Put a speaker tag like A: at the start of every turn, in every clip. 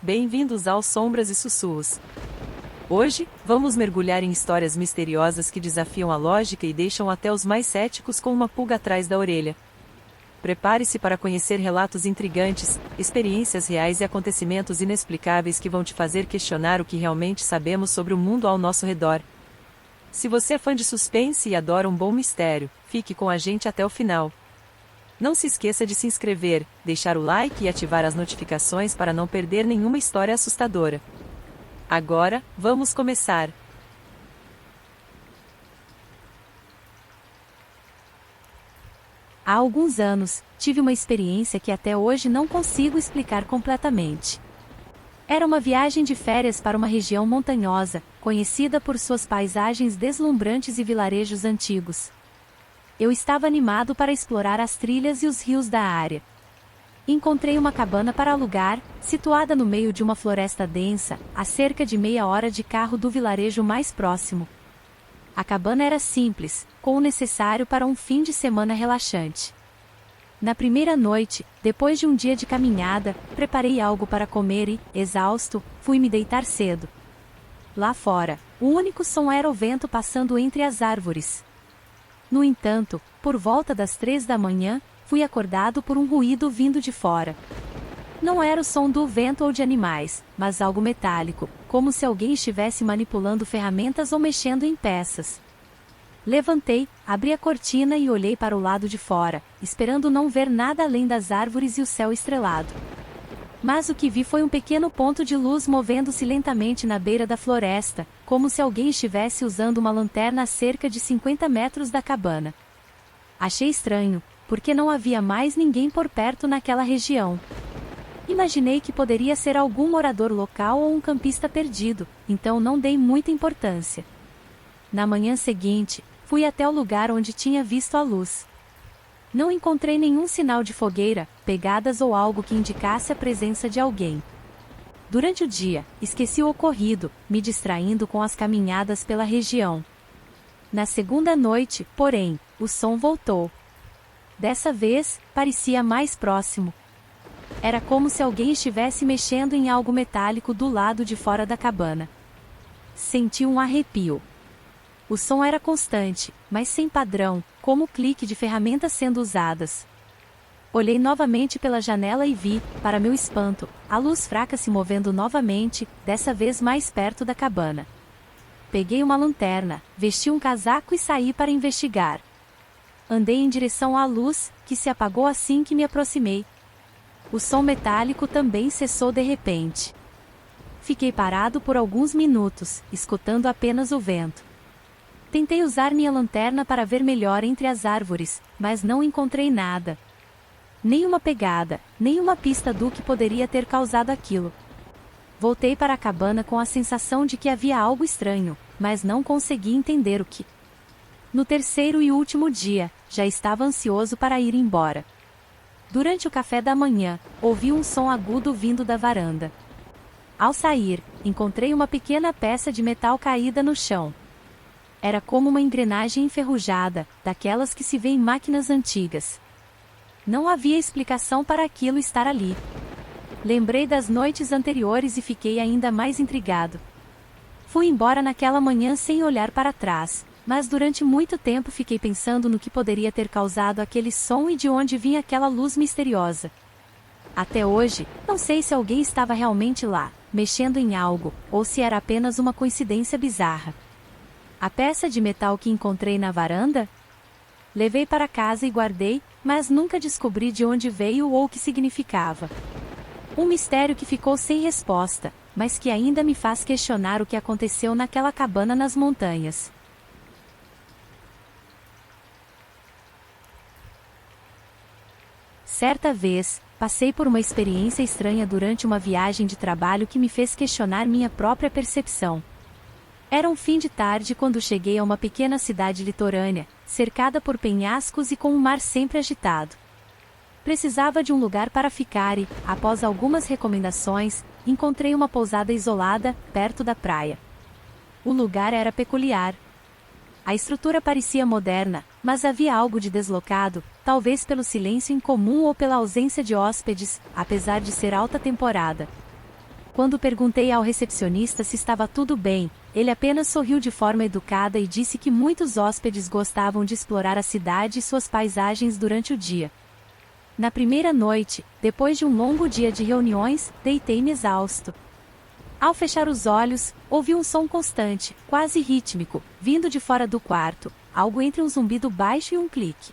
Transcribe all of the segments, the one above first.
A: Bem-vindos ao Sombras e Sussurros. Hoje, vamos mergulhar em histórias misteriosas que desafiam a lógica e deixam até os mais céticos com uma pulga atrás da orelha. Prepare-se para conhecer relatos intrigantes, experiências reais e acontecimentos inexplicáveis que vão te fazer questionar o que realmente sabemos sobre o mundo ao nosso redor. Se você é fã de suspense e adora um bom mistério, fique com a gente até o final. Não se esqueça de se inscrever, deixar o like e ativar as notificações para não perder nenhuma história assustadora. Agora, vamos começar!
B: Há alguns anos, tive uma experiência que até hoje não consigo explicar completamente. Era uma viagem de férias para uma região montanhosa, conhecida por suas paisagens deslumbrantes e vilarejos antigos. Eu estava animado para explorar as trilhas e os rios da área. Encontrei uma cabana para alugar, situada no meio de uma floresta densa, a cerca de meia hora de carro do vilarejo mais próximo. A cabana era simples, com o necessário para um fim de semana relaxante. Na primeira noite, depois de um dia de caminhada, preparei algo para comer e, exausto, fui me deitar cedo. Lá fora, o único som era o vento passando entre as árvores. No entanto, por volta das 3 da manhã, fui acordado por um ruído vindo de fora. Não era o som do vento ou de animais, mas algo metálico, como se alguém estivesse manipulando ferramentas ou mexendo em peças. Levantei, abri a cortina e olhei para o lado de fora, esperando não ver nada além das árvores e o céu estrelado. Mas o que vi foi um pequeno ponto de luz movendo-se lentamente na beira da floresta, como se alguém estivesse usando uma lanterna a cerca de 50 metros da cabana. Achei estranho, porque não havia mais ninguém por perto naquela região. Imaginei que poderia ser algum morador local ou um campista perdido, então não dei muita importância. Na manhã seguinte, fui até o lugar onde tinha visto a luz. Não encontrei nenhum sinal de fogueira, pegadas ou algo que indicasse a presença de alguém. Durante o dia, esqueci o ocorrido, me distraindo com as caminhadas pela região. Na segunda noite, porém, o som voltou. Dessa vez, parecia mais próximo. Era como se alguém estivesse mexendo em algo metálico do lado de fora da cabana. Senti um arrepio. O som era constante, mas sem padrão, como o clique de ferramentas sendo usadas. Olhei novamente pela janela e vi, para meu espanto, a luz fraca se movendo novamente, dessa vez mais perto da cabana. Peguei uma lanterna, vesti um casaco e saí para investigar. Andei em direção à luz, que se apagou assim que me aproximei. O som metálico também cessou de repente. Fiquei parado por alguns minutos, escutando apenas o vento. Tentei usar minha lanterna para ver melhor entre as árvores, mas não encontrei nada. Nenhuma pegada, nenhuma pista do que poderia ter causado aquilo. Voltei para a cabana com a sensação de que havia algo estranho, mas não consegui entender o que. No terceiro e último dia, já estava ansioso para ir embora. Durante o café da manhã, ouvi um som agudo vindo da varanda. Ao sair, encontrei uma pequena peça de metal caída no chão. Era como uma engrenagem enferrujada, daquelas que se vê em máquinas antigas. Não havia explicação para aquilo estar ali. Lembrei das noites anteriores e fiquei ainda mais intrigado. Fui embora naquela manhã sem olhar para trás, mas durante muito tempo fiquei pensando no que poderia ter causado aquele som e de onde vinha aquela luz misteriosa. Até hoje, não sei se alguém estava realmente lá, mexendo em algo, ou se era apenas uma coincidência bizarra. A peça de metal que encontrei na varanda? Levei para casa e guardei, mas nunca descobri de onde veio ou o que significava. Um mistério que ficou sem resposta, mas que ainda me faz questionar o que aconteceu naquela cabana nas montanhas. Certa vez, passei por uma experiência estranha durante uma viagem de trabalho que me fez questionar minha própria percepção. Era um fim de tarde quando cheguei a uma pequena cidade litorânea, cercada por penhascos e com um mar sempre agitado. Precisava de um lugar para ficar e, após algumas recomendações, encontrei uma pousada isolada, perto da praia. O lugar era peculiar. A estrutura parecia moderna, mas havia algo de deslocado, talvez pelo silêncio incomum ou pela ausência de hóspedes, apesar de ser alta temporada. Quando perguntei ao recepcionista se estava tudo bem, ele apenas sorriu de forma educada e disse que muitos hóspedes gostavam de explorar a cidade e suas paisagens durante o dia. Na primeira noite, depois de um longo dia de reuniões, deitei-me exausto. Ao fechar os olhos, ouvi um som constante, quase rítmico, vindo de fora do quarto, algo entre um zumbido baixo e um clique.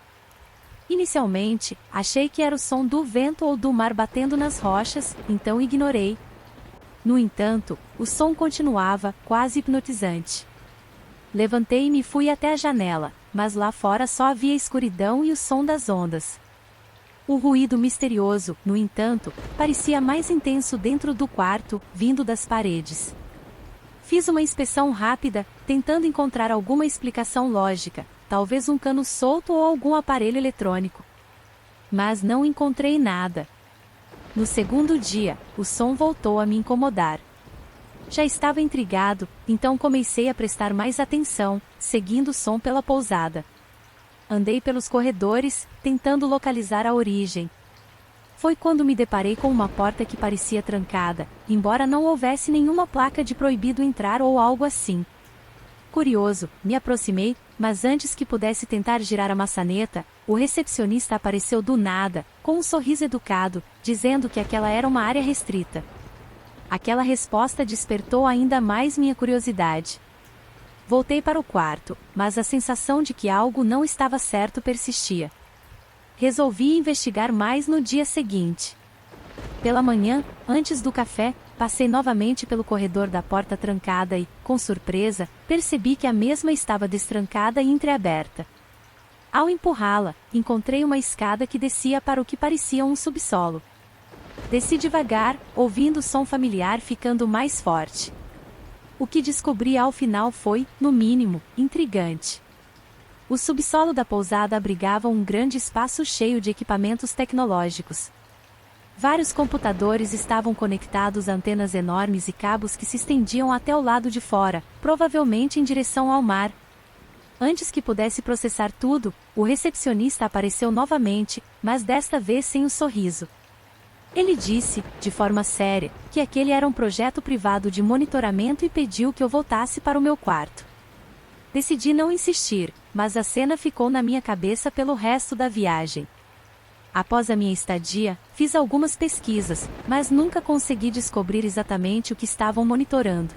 B: Inicialmente, achei que era o som do vento ou do mar batendo nas rochas, então ignorei. No entanto, o som continuava, quase hipnotizante. Levantei-me e fui até a janela, mas lá fora só havia escuridão e o som das ondas. O ruído misterioso, no entanto, parecia mais intenso dentro do quarto, vindo das paredes. Fiz uma inspeção rápida, tentando encontrar alguma explicação lógica, talvez um cano solto ou algum aparelho eletrônico. Mas não encontrei nada. No segundo dia, o som voltou a me incomodar. Já estava intrigado, então comecei a prestar mais atenção, seguindo o som pela pousada. Andei pelos corredores, tentando localizar a origem. Foi quando me deparei com uma porta que parecia trancada, embora não houvesse nenhuma placa de proibido entrar ou algo assim. Curioso, me aproximei, mas antes que pudesse tentar girar a maçaneta, o recepcionista apareceu do nada, com um sorriso educado, dizendo que aquela era uma área restrita. Aquela resposta despertou ainda mais minha curiosidade. Voltei para o quarto, mas a sensação de que algo não estava certo persistia. Resolvi investigar mais no dia seguinte. Pela manhã, antes do café, passei novamente pelo corredor da porta trancada e, com surpresa, percebi que a mesma estava destrancada e entreaberta. Ao empurrá-la, encontrei uma escada que descia para o que parecia um subsolo. Desci devagar, ouvindo o som familiar ficando mais forte. O que descobri ao final foi, no mínimo, intrigante. O subsolo da pousada abrigava um grande espaço cheio de equipamentos tecnológicos. Vários computadores estavam conectados a antenas enormes e cabos que se estendiam até o lado de fora, provavelmente em direção ao mar. Antes que pudesse processar tudo, o recepcionista apareceu novamente, mas desta vez sem o sorriso. Ele disse, de forma séria, que aquele era um projeto privado de monitoramento e pediu que eu voltasse para o meu quarto. Decidi não insistir, mas a cena ficou na minha cabeça pelo resto da viagem. Após a minha estadia, fiz algumas pesquisas, mas nunca consegui descobrir exatamente o que estavam monitorando.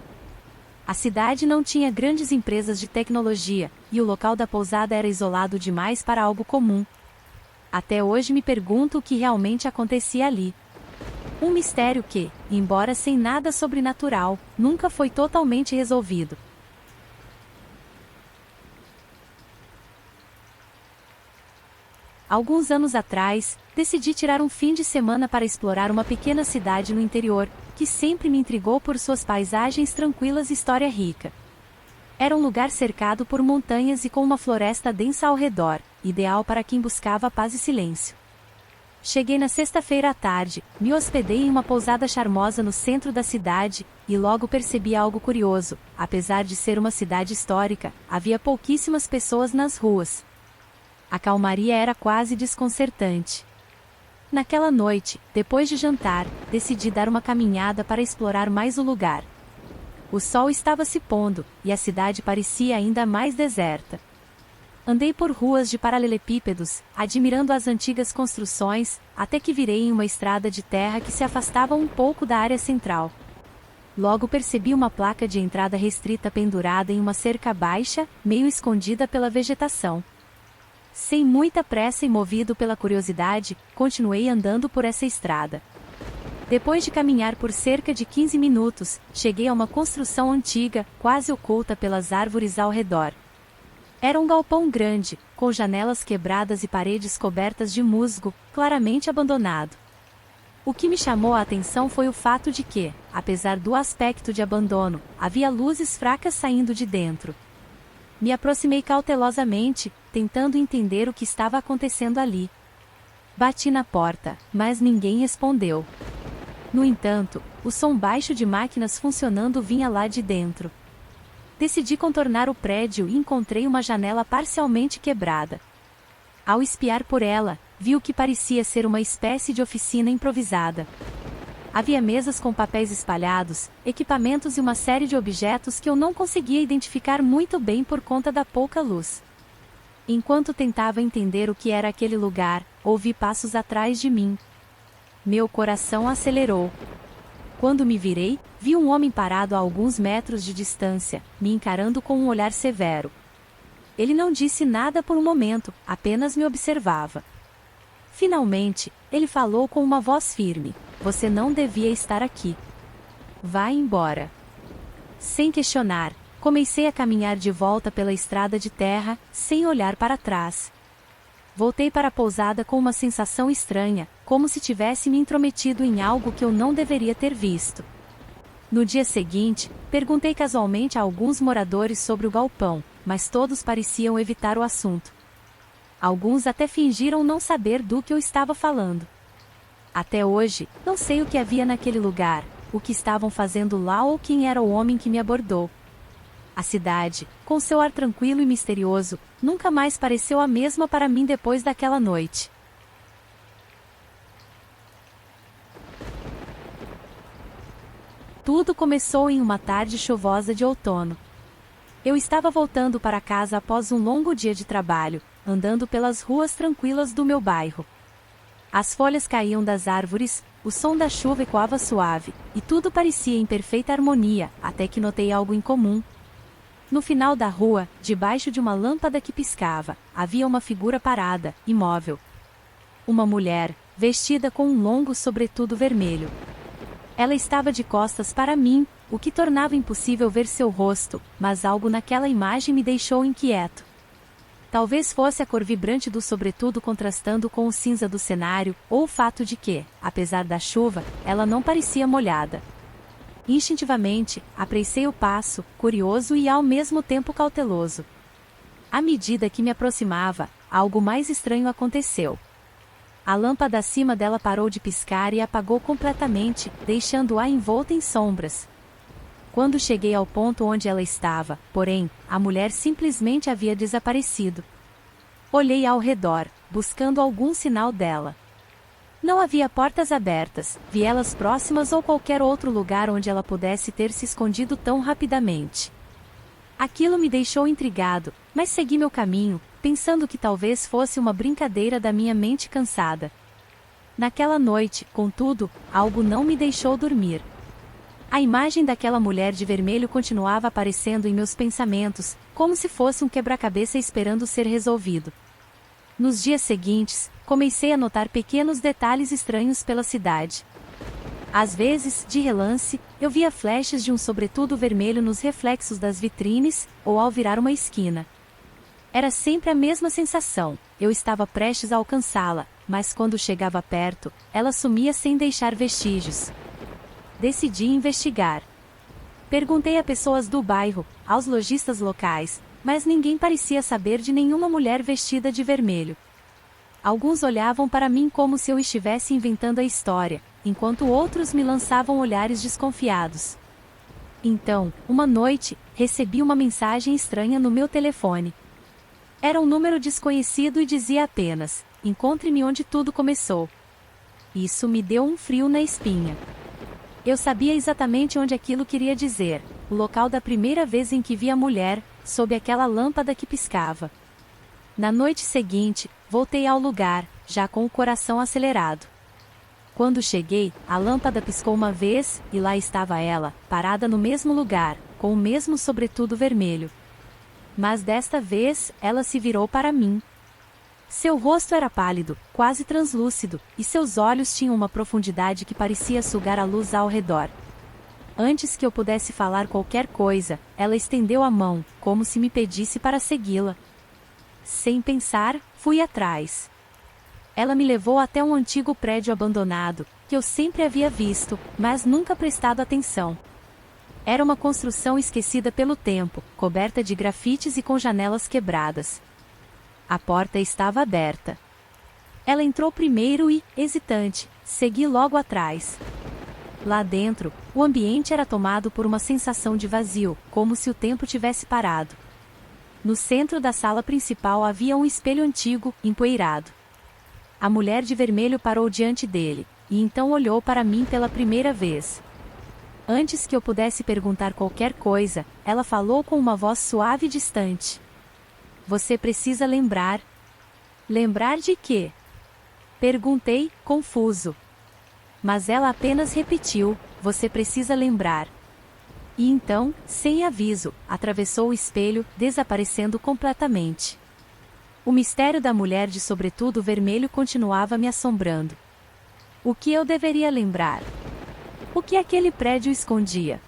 B: A cidade não tinha grandes empresas de tecnologia, e o local da pousada era isolado demais para algo comum. Até hoje me pergunto o que realmente acontecia ali. Um mistério que, embora sem nada sobrenatural, nunca foi totalmente resolvido. Alguns anos atrás, decidi tirar um fim de semana para explorar uma pequena cidade no interior, que sempre me intrigou por suas paisagens tranquilas e história rica. Era um lugar cercado por montanhas e com uma floresta densa ao redor, ideal para quem buscava paz e silêncio. Cheguei na sexta-feira à tarde, me hospedei em uma pousada charmosa no centro da cidade, e logo percebi algo curioso: apesar de ser uma cidade histórica, havia pouquíssimas pessoas nas ruas. A calmaria era quase desconcertante. Naquela noite, depois de jantar, decidi dar uma caminhada para explorar mais o lugar. O sol estava se pondo, e a cidade parecia ainda mais deserta. Andei por ruas de paralelepípedos, admirando as antigas construções, até que virei em uma estrada de terra que se afastava um pouco da área central. Logo percebi uma placa de entrada restrita pendurada em uma cerca baixa, meio escondida pela vegetação. Sem muita pressa e movido pela curiosidade, continuei andando por essa estrada. Depois de caminhar por cerca de 15 minutos, cheguei a uma construção antiga, quase oculta pelas árvores ao redor. Era um galpão grande, com janelas quebradas e paredes cobertas de musgo, claramente abandonado. O que me chamou a atenção foi o fato de que, apesar do aspecto de abandono, havia luzes fracas saindo de dentro. Me aproximei cautelosamente, tentando entender o que estava acontecendo ali. Bati na porta, mas ninguém respondeu. No entanto, o som baixo de máquinas funcionando vinha lá de dentro. Decidi contornar o prédio e encontrei uma janela parcialmente quebrada. Ao espiar por ela, vi o que parecia ser uma espécie de oficina improvisada. Havia mesas com papéis espalhados, equipamentos e uma série de objetos que eu não conseguia identificar muito bem por conta da pouca luz. Enquanto tentava entender o que era aquele lugar, ouvi passos atrás de mim. Meu coração acelerou. Quando me virei, vi um homem parado a alguns metros de distância, me encarando com um olhar severo. Ele não disse nada por um momento, apenas me observava. Finalmente, ele falou com uma voz firme: "Você não devia estar aqui. Vá embora." Sem questionar, comecei a caminhar de volta pela estrada de terra, sem olhar para trás. Voltei para a pousada com uma sensação estranha, como se tivesse me intrometido em algo que eu não deveria ter visto. No dia seguinte, perguntei casualmente a alguns moradores sobre o galpão, mas todos pareciam evitar o assunto. Alguns até fingiram não saber do que eu estava falando. Até hoje, não sei o que havia naquele lugar, o que estavam fazendo lá ou quem era o homem que me abordou. A cidade, com seu ar tranquilo e misterioso, nunca mais pareceu a mesma para mim depois daquela noite. Tudo começou em uma tarde chuvosa de outono. Eu estava voltando para casa após um longo dia de trabalho, andando pelas ruas tranquilas do meu bairro. As folhas caíam das árvores, o som da chuva ecoava suave, e tudo parecia em perfeita harmonia, até que notei algo incomum. No final da rua, debaixo de uma lâmpada que piscava, havia uma figura parada, imóvel. Uma mulher, vestida com um longo sobretudo vermelho. Ela estava de costas para mim, o que tornava impossível ver seu rosto, mas algo naquela imagem me deixou inquieto. Talvez fosse a cor vibrante do sobretudo contrastando com o cinza do cenário, ou o fato de que, apesar da chuva, ela não parecia molhada. Instintivamente, apressei o passo, curioso e ao mesmo tempo cauteloso. À medida que me aproximava, algo mais estranho aconteceu. A lâmpada acima dela parou de piscar e apagou completamente, deixando-a envolta em sombras. Quando cheguei ao ponto onde ela estava, porém, a mulher simplesmente havia desaparecido. Olhei ao redor, buscando algum sinal dela. Não havia portas abertas, vielas próximas ou qualquer outro lugar onde ela pudesse ter se escondido tão rapidamente. Aquilo me deixou intrigado, mas segui meu caminho, pensando que talvez fosse uma brincadeira da minha mente cansada. Naquela noite, contudo, algo não me deixou dormir. A imagem daquela mulher de vermelho continuava aparecendo em meus pensamentos, como se fosse um quebra-cabeça esperando ser resolvido. Nos dias seguintes, comecei a notar pequenos detalhes estranhos pela cidade. Às vezes, de relance, eu via flechas de um sobretudo vermelho nos reflexos das vitrines, ou ao virar uma esquina. Era sempre a mesma sensação, eu estava prestes a alcançá-la, mas quando chegava perto, ela sumia sem deixar vestígios. Decidi investigar. Perguntei a pessoas do bairro, aos lojistas locais, mas ninguém parecia saber de nenhuma mulher vestida de vermelho. Alguns olhavam para mim como se eu estivesse inventando a história, enquanto outros me lançavam olhares desconfiados. Então, uma noite, recebi uma mensagem estranha no meu telefone. Era um número desconhecido e dizia apenas: "Encontre-me onde tudo começou." Isso me deu um frio na espinha. Eu sabia exatamente onde aquilo queria dizer, o local da primeira vez em que vi a mulher, sob aquela lâmpada que piscava. Na noite seguinte, voltei ao lugar, já com o coração acelerado. Quando cheguei, a lâmpada piscou uma vez, e lá estava ela, parada no mesmo lugar, com o mesmo sobretudo vermelho. Mas desta vez, ela se virou para mim. Seu rosto era pálido, quase translúcido, e seus olhos tinham uma profundidade que parecia sugar a luz ao redor. Antes que eu pudesse falar qualquer coisa, ela estendeu a mão, como se me pedisse para segui-la. Sem pensar, fui atrás. Ela me levou até um antigo prédio abandonado, que eu sempre havia visto, mas nunca prestado atenção. Era uma construção esquecida pelo tempo, coberta de grafites e com janelas quebradas. A porta estava aberta. Ela entrou primeiro e, hesitante, segui logo atrás. Lá dentro, o ambiente era tomado por uma sensação de vazio, como se o tempo tivesse parado. No centro da sala principal havia um espelho antigo, empoeirado. A mulher de vermelho parou diante dele, e então olhou para mim pela primeira vez. Antes que eu pudesse perguntar qualquer coisa, ela falou com uma voz suave e distante. Você precisa lembrar. Lembrar de quê? Perguntei, confuso. Mas ela apenas repetiu, você precisa lembrar. E então, sem aviso, atravessou o espelho, desaparecendo completamente. O mistério da mulher de sobretudo vermelho continuava me assombrando. O que eu deveria lembrar? O que aquele prédio escondia?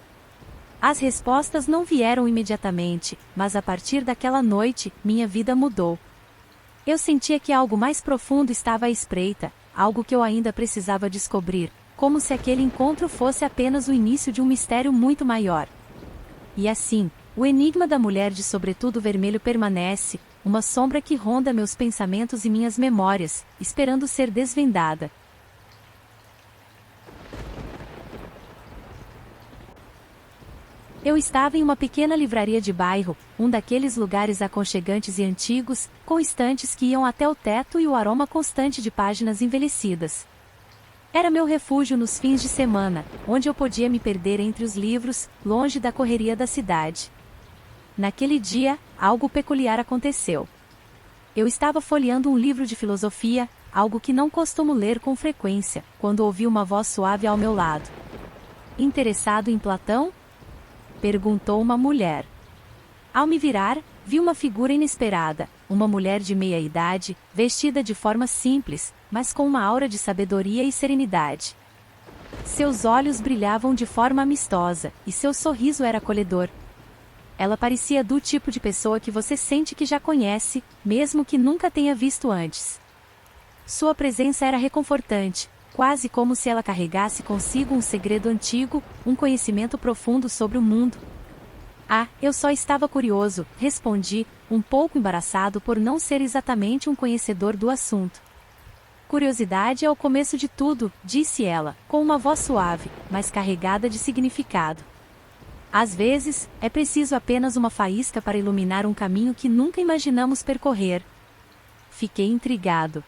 B: As respostas não vieram imediatamente, mas a partir daquela noite, minha vida mudou. Eu sentia que algo mais profundo estava à espreita, algo que eu ainda precisava descobrir, como se aquele encontro fosse apenas o início de um mistério muito maior. E assim, o enigma da mulher de sobretudo vermelho permanece, uma sombra que ronda meus pensamentos e minhas memórias, esperando ser desvendada. Eu estava em uma pequena livraria de bairro, um daqueles lugares aconchegantes e antigos, com estantes que iam até o teto e o aroma constante de páginas envelhecidas. Era meu refúgio nos fins de semana, onde eu podia me perder entre os livros, longe da correria da cidade. Naquele dia, algo peculiar aconteceu. Eu estava folheando um livro de filosofia, algo que não costumo ler com frequência, quando ouvi uma voz suave ao meu lado. Interessado em Platão? Perguntou uma mulher. Ao me virar, vi uma figura inesperada, uma mulher de meia idade, vestida de forma simples, mas com uma aura de sabedoria e serenidade. Seus olhos brilhavam de forma amistosa, e seu sorriso era acolhedor. Ela parecia do tipo de pessoa que você sente que já conhece, mesmo que nunca tenha visto antes. Sua presença era reconfortante, quase como se ela carregasse consigo um segredo antigo, um conhecimento profundo sobre o mundo. Ah, eu só estava curioso, respondi, um pouco embaraçado por não ser exatamente um conhecedor do assunto. Curiosidade é o começo de tudo, disse ela, com uma voz suave, mas carregada de significado. Às vezes, é preciso apenas uma faísca para iluminar um caminho que nunca imaginamos percorrer. Fiquei intrigado.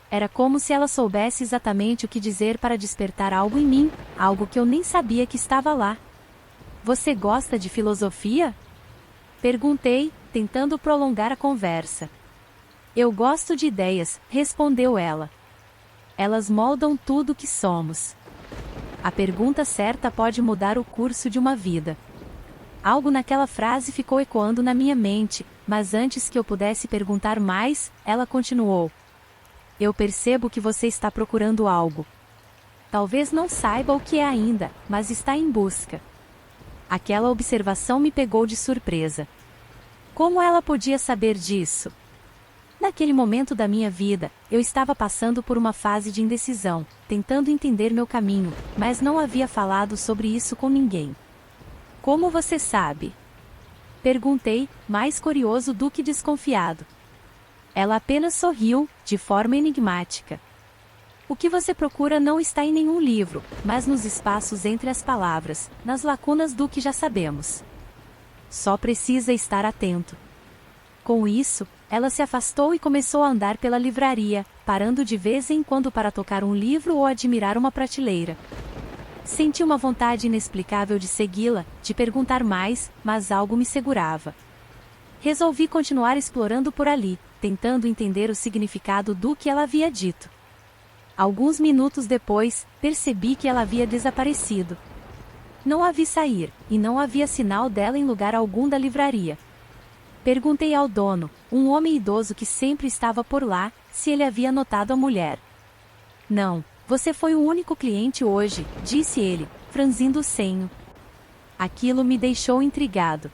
B: Era como se ela soubesse exatamente o que dizer para despertar algo em mim, algo que eu nem sabia que estava lá. Você gosta de filosofia? Perguntei, tentando prolongar a conversa. Eu gosto de ideias, respondeu ela. Elas moldam tudo o que somos. A pergunta certa pode mudar o curso de uma vida. Algo naquela frase ficou ecoando na minha mente, mas antes que eu pudesse perguntar mais, ela continuou. Eu percebo que você está procurando algo. Talvez não saiba o que é ainda, mas está em busca. Aquela observação me pegou de surpresa. Como ela podia saber disso? Naquele momento da minha vida, eu estava passando por uma fase de indecisão, tentando entender meu caminho, mas não havia falado sobre isso com ninguém. Como você sabe? Perguntei, mais curioso do que desconfiado. Ela apenas sorriu, de forma enigmática. O que você procura não está em nenhum livro, mas nos espaços entre as palavras, nas lacunas do que já sabemos. Só precisa estar atento. Com isso, ela se afastou e começou a andar pela livraria, parando de vez em quando para tocar um livro ou admirar uma prateleira. Senti uma vontade inexplicável de segui-la, de perguntar mais, mas algo me segurava. Resolvi continuar explorando por ali, tentando entender o significado do que ela havia dito. Alguns minutos depois, percebi que ela havia desaparecido. Não a vi sair, e não havia sinal dela em lugar algum da livraria. Perguntei ao dono, um homem idoso que sempre estava por lá, se ele havia notado a mulher. Não, você foi o único cliente hoje, disse ele, franzindo o senho. Aquilo me deixou intrigado.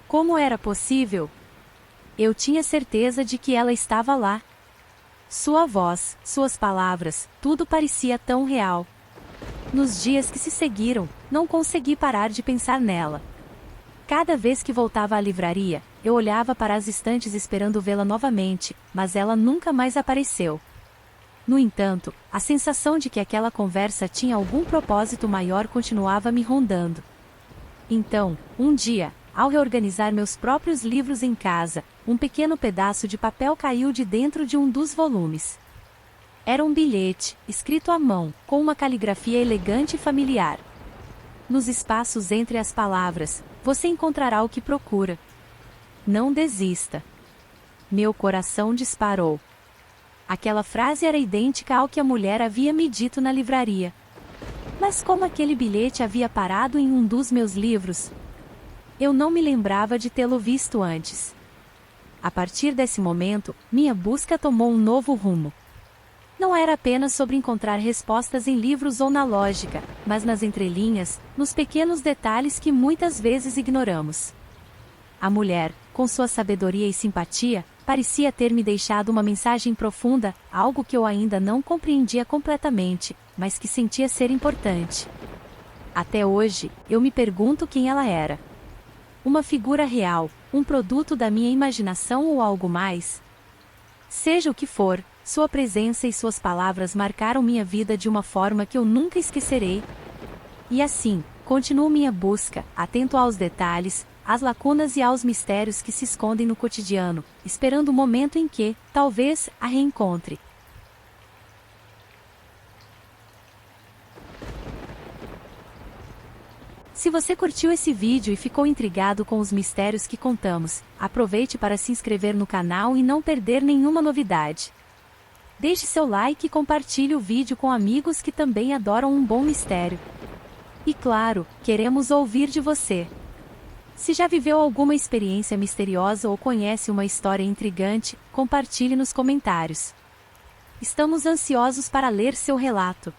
B: Como era possível? Eu tinha certeza de que ela estava lá. Sua voz, suas palavras, tudo parecia tão real. Nos dias que se seguiram, não consegui parar de pensar nela. Cada vez que voltava à livraria, eu olhava para as estantes esperando vê-la novamente, mas ela nunca mais apareceu. No entanto, a sensação de que aquela conversa tinha algum propósito maior continuava me rondando. Então, um dia, ao reorganizar meus próprios livros em casa, um pequeno pedaço de papel caiu de dentro de um dos volumes. Era um bilhete, escrito à mão, com uma caligrafia elegante e familiar. Nos espaços entre as palavras, você encontrará o que procura. Não desista. Meu coração disparou. Aquela frase era idêntica ao que a mulher havia me dito na livraria. Mas como aquele bilhete havia parado em um dos meus livros? Eu não me lembrava de tê-lo visto antes. A partir desse momento, minha busca tomou um novo rumo. Não era apenas sobre encontrar respostas em livros ou na lógica, mas nas entrelinhas, nos pequenos detalhes que muitas vezes ignoramos. A mulher, com sua sabedoria e simpatia, parecia ter me deixado uma mensagem profunda, algo que eu ainda não compreendia completamente, mas que sentia ser importante. Até hoje, eu me pergunto quem ela era. Uma figura real, um produto da minha imaginação ou algo mais? Seja o que for, sua presença e suas palavras marcaram minha vida de uma forma que eu nunca esquecerei. E assim, continuo minha busca, atento aos detalhes, às lacunas e aos mistérios que se escondem no cotidiano, esperando o momento em que, talvez, a reencontre. Se você curtiu esse vídeo e ficou intrigado com os mistérios que contamos, aproveite para se inscrever no canal e não perder nenhuma novidade. Deixe seu like e compartilhe o vídeo com amigos que também adoram um bom mistério. E claro, queremos ouvir de você. Se já viveu alguma experiência misteriosa ou conhece uma história intrigante, compartilhe nos comentários. Estamos ansiosos para ler seu relato.